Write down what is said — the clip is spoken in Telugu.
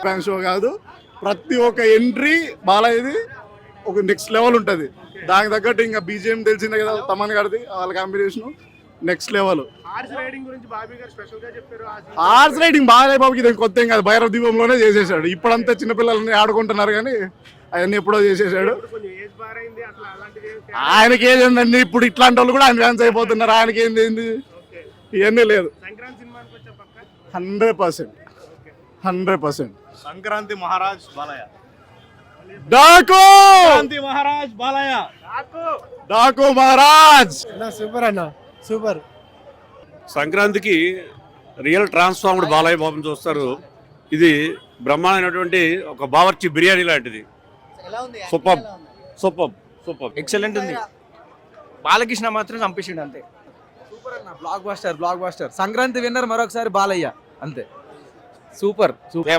ఫ్యాన్ షో కాదు. ప్రతి ఒక్క ఎంట్రీ బాలయ్యది ఒక నెక్స్ట్ లెవెల్ ఉంటుంది. దానికి తగ్గట్టు ఇంకా బీజిఎం తెలిసిందే కదా, తమన్ గారిది వాళ్ళ combination next level. Horse riding Balayya బాబుకి ఇది కొత్త ఏం కాదు, భైరవ దీపంలోనే చేసేసాడు. ఇప్పుడంతా చిన్నపిల్లలని ఆడుకుంటున్నారు కానీ అవన్నీ ఎప్పుడో చేసేసాడు. ఆయనకి ఏంటండి ఇప్పుడు ఇట్లాంటి వాళ్ళు కూడా ఆయన ఫ్యాన్స్ అయిపోతున్నారు. ఆయనకి ఏంది ఇవన్నీ లేదు. 100% సంక్రాంతి మహారాజ్ బాలయ్య. డాకు మహారాజ్ బాలయ్య. డాకు మహారాజ్ సూపర్ అన్న, సూపర్. సంక్రాంతికి రియల్ ట్రాన్స్ఫార్మ్డ్ బాలయ్య బాబుని చూస్తారు. ఇది బ్రహ్మాండమైనటువంటి ఒక బావర్చి బిర్యానీ లాంటిది. సూపర్ సూపర్ సూపర్ ఎక్సలెంట్ ఉంది. బాలకృష్ణ మాత్రం చంపేసిండు అంతే. సూపర్ అన్న, బ్లాక్ బస్టర్. సంక్రాంతి విన్నర్ మరొకసారి బాలయ్య అంతే. సూపర్. బాగుంది.